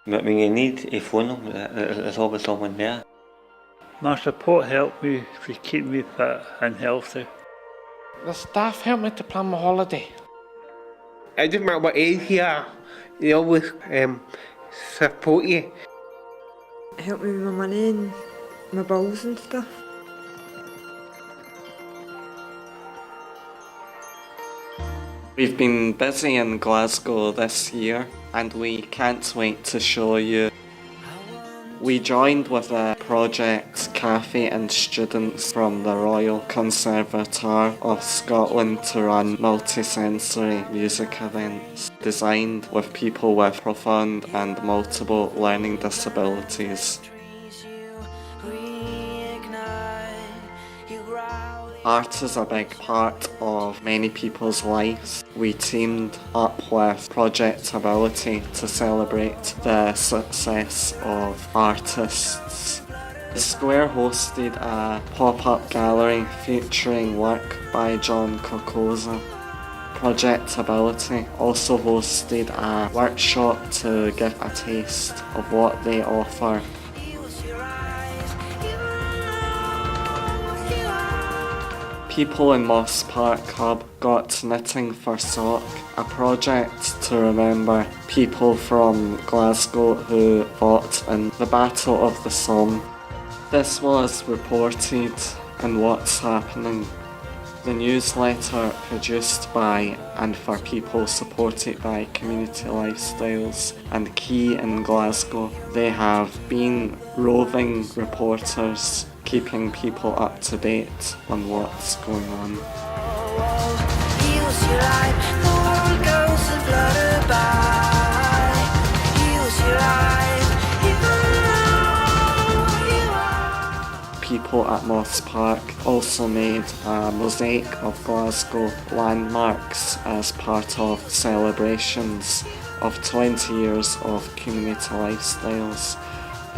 But when you need a phone them, there's always someone there. My support helped me to keep me fit and healthy. The staff helped me to plan my holiday. It doesn't matter what age you are, they always support you. It helped me with my money and my bills and stuff. We've been busy in Glasgow this year and we can't wait to show you. We joined with a project cafe and students from the Royal Conservatoire of Scotland to run multisensory music events designed with people with profound and multiple learning disabilities. Art is a big part of many people's lives. We teamed up with Project Ability to celebrate the success of artists. The Square hosted a pop-up gallery featuring work by John Carcosa. Project Ability also hosted a workshop to give a taste of what they offer. People in Moss Park Hub got Knitting for Sock, a project to remember people from Glasgow who fought in the Battle of the Somme. This was reported in What's Happening, the newsletter produced by and for people supported by Community Lifestyles and Key in Glasgow. They have been roving reporters keeping people up to date on what's going on. People at Moss Park also made a mosaic of Glasgow landmarks as part of celebrations of 20 years of Community Lifestyles.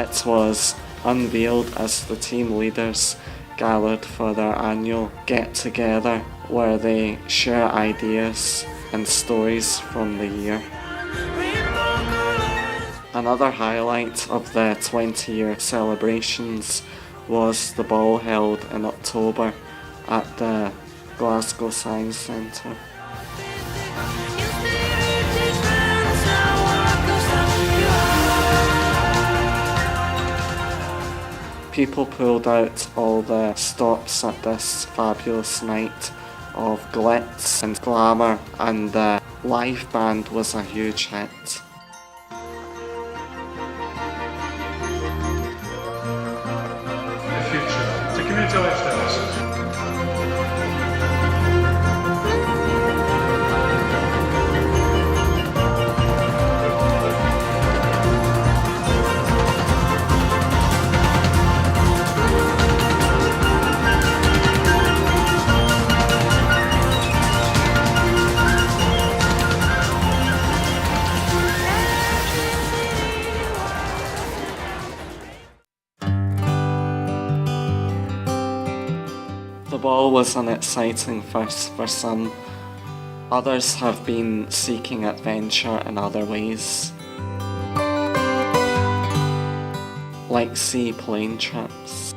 It was unveiled as the team leaders gathered for their annual get-together where they share ideas and stories from the year. Another highlight of the 20-year celebrations was the ball held in October at the Glasgow Science Centre. People pulled out all the stops at this fabulous night of glitz and glamour, and the live band was a huge hit. The future, the community lifestyles. The ball was an exciting first for some. Others have been seeking adventure in other ways, like seaplane trips.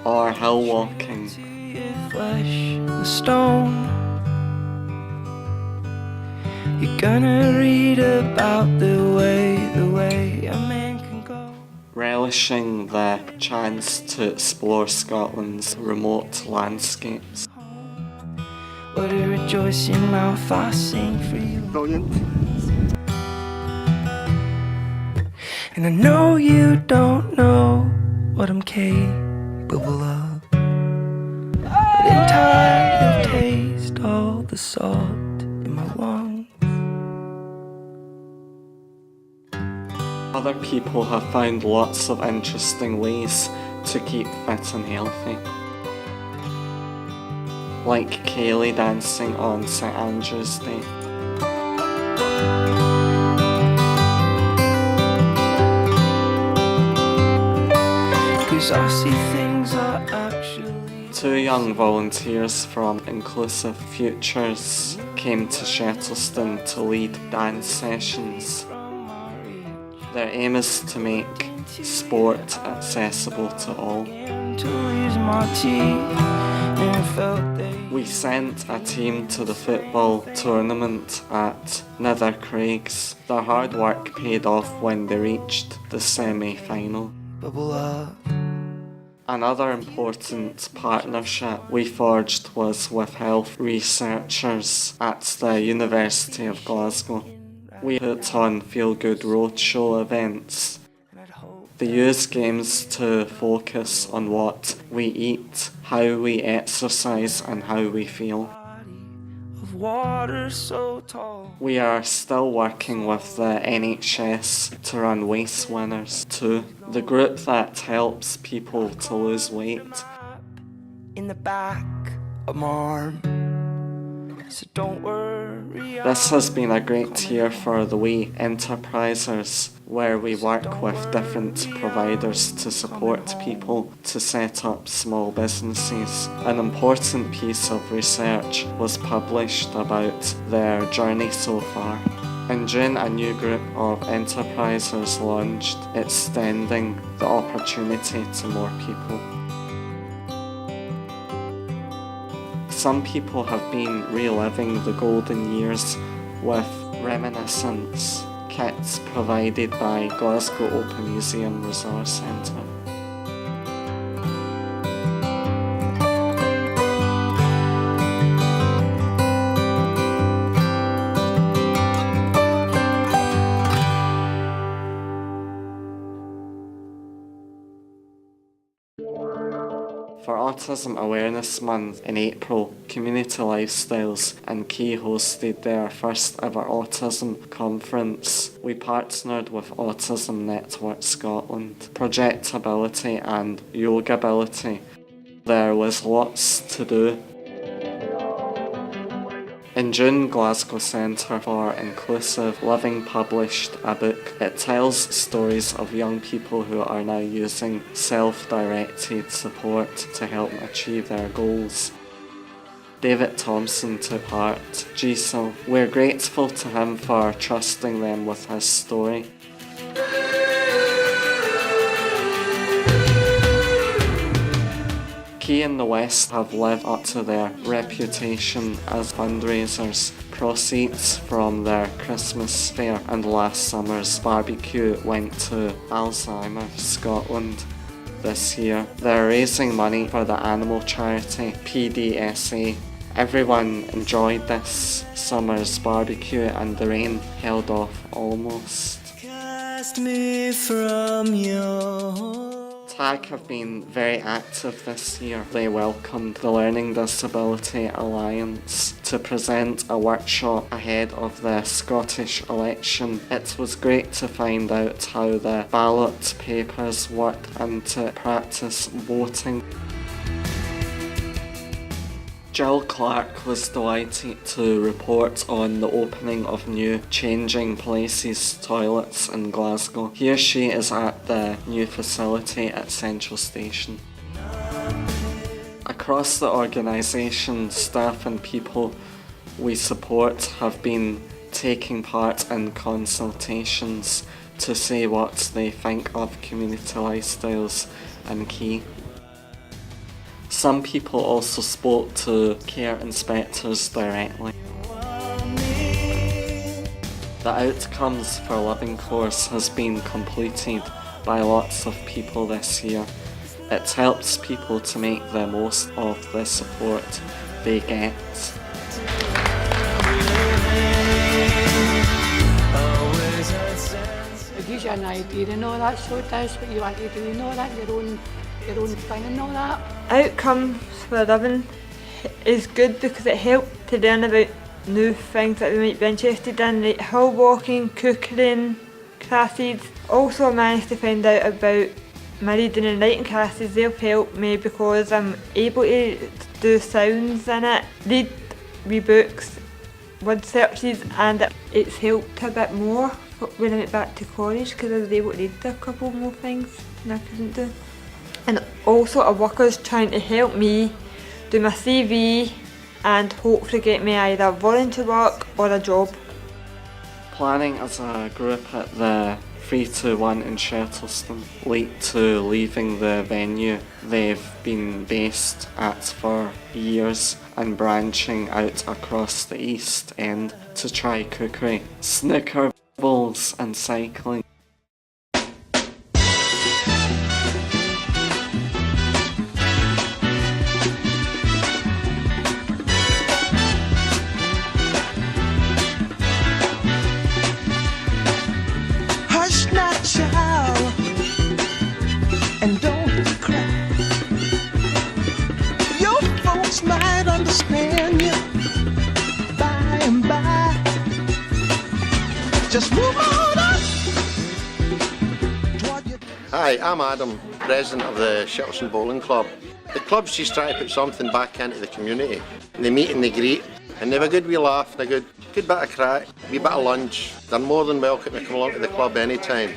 Or hill walking. You're gonna read about the way a man can go. Relishing the chance to explore Scotland's remote landscapes. What a rejoicing mouth I sing for you. Brilliant. And I know you don't know what I'm capable of, but in time you'll taste all the salt in my lungs. Other people have found lots of interesting ways to keep fit and healthy. Like Kaylee dancing on St Andrew's Day. 2 young volunteers from Inclusive Futures came to Shettleston to lead dance sessions. Their aim is to make sport accessible to all. We sent a team to the football tournament at Nethercraigs. Their hard work paid off when they reached the semi-final. Another important partnership we forged was with health researchers at the University of Glasgow. We put on feel-good roadshow events. They use games to focus on what we eat, how we exercise and how we feel. We are still working with the NHS to run Waste Winners too, the group that helps people to lose weight. In the back of my arm. So don't worry. This has been a great year for the wee enterprisers, where we work with different providers to support people to set up small businesses. An important piece of research was published about their journey so far. In June, a new group of enterprisers launched, extending the opportunity to more people. Some people have been reliving the golden years with reminiscence kits provided by Glasgow Open Museum Resource Centre. For Autism Awareness Month in April, Community Lifestyles and Key hosted their first ever autism conference. We partnered with Autism Network Scotland, Projectability and Yogability. There was lots to do. In June, Glasgow Centre for Inclusive Living published a book. It tells stories of young people who are now using self-directed support to help achieve their goals. David Thompson took part. Giselle, we're grateful to him for trusting them with his story. Key in the West have lived up to their reputation as fundraisers. Proceeds from their Christmas fair and last summer's barbecue went to Alzheimer's Scotland. This year, they're raising money for the animal charity PDSA. Everyone enjoyed this summer's barbecue and the rain held off almost. Cast me from your... TAG have been very active this year. They welcomed the Learning Disability Alliance to present a workshop ahead of the Scottish election. It was great to find out how the ballot papers work and to practice voting. Jill Clark was delighted to report on the opening of new Changing Places toilets in Glasgow. Here she is at the new facility at Central Station. Across the organisation, staff and people we support have been taking part in consultations to say what they think of community lifestyles and Key. Some people also spoke to care inspectors directly. The Outcomes for Living course has been completed by lots of people this year. It helps people to make the most of the support they get. It gives you an idea and all that, so it does what you want to do and all that, your own thing and all that. Outcomes for living is good because it helped to learn about new things that we might be interested in, like hill walking, cooking classes. Also I managed to find out about my reading and writing classes. They'll help me because I'm able to do sounds in it, read wee books, word searches, and it's helped a bit more when I went back to college because I was able to read a couple more things than I couldn't do. And also a worker's trying to help me do my CV and hopefully get me either volunteer work or a job. Planning as a group at the 321 in Shettleston lead to leaving the venue they've been based at for years and branching out across the East End to try cookery, snooker bowls and cycling. And don't cry. Your folks might understand you by and by. Just move on up. Hi, I'm Adam, president of the Shettleston Bowling Club. The club's just trying to put something back into the community. They meet and they greet, and they have a good wee laugh and a good bit of crack, a wee bit of lunch. They're more than welcome to come along to the club anytime.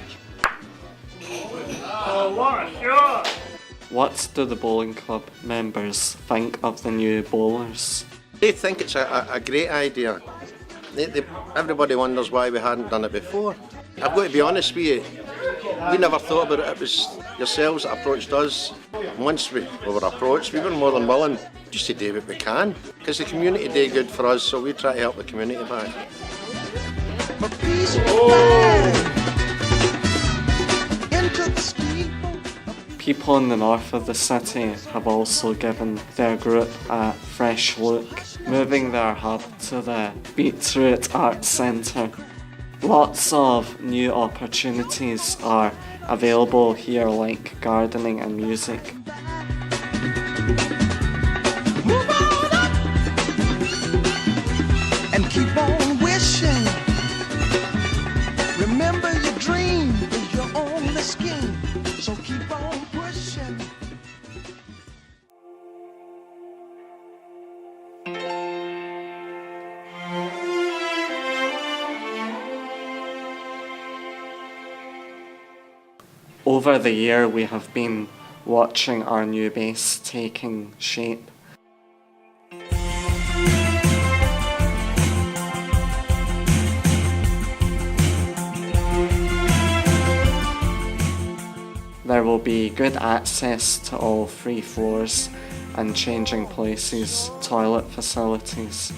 What do the bowling club members think of the new bowlers? They think it's a great idea. Everybody wonders why we hadn't done it before. I've got to be honest with you, we never thought about it. It was yourselves that approached us. And once we were approached, we were more than willing just to do what we can. Because the community did good for us, so we try to help the community back. People in the north of the city have also given their group a fresh look, moving their hub to the Beetroot Arts Centre. Lots of new opportunities are available here, like gardening and music. Move on up and keep on wishing. Remember your dream is your only scheme, so keep on pushing. Over the year we have been watching our new base taking shape. There will be good access to all 3 floors and changing places, toilet facilities.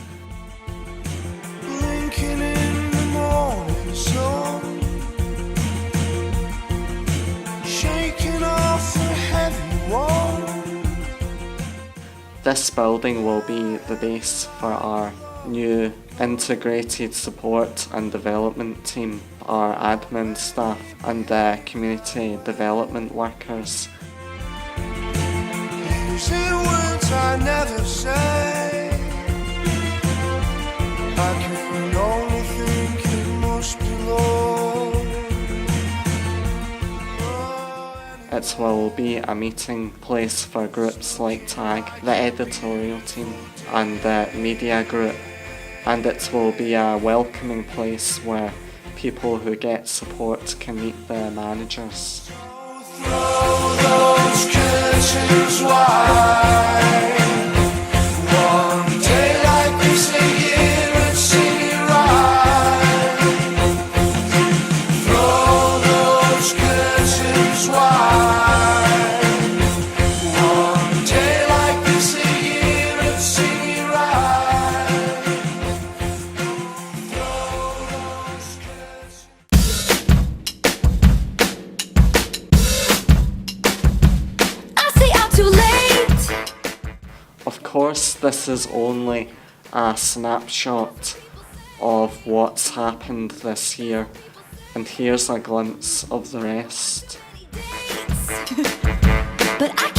Blinking in the morning sun, shaking off the heavy wall. This building will be the base for our new integrated support and development team, our admin staff and the community development workers. You say words I never say, I can only think it must be love. It will be a meeting place for groups like TAG, the editorial team and the media group, and it will be a welcoming place where people who get support can meet the managers. Throw those curtains wide. One day like this a year and sing it right. Throw those curtains wide. One day like this a year and sing it right. Throw those curtains. I say I'm too late. Of course, this is only a snapshot of what's happened this year, and here's a glimpse of the rest. But I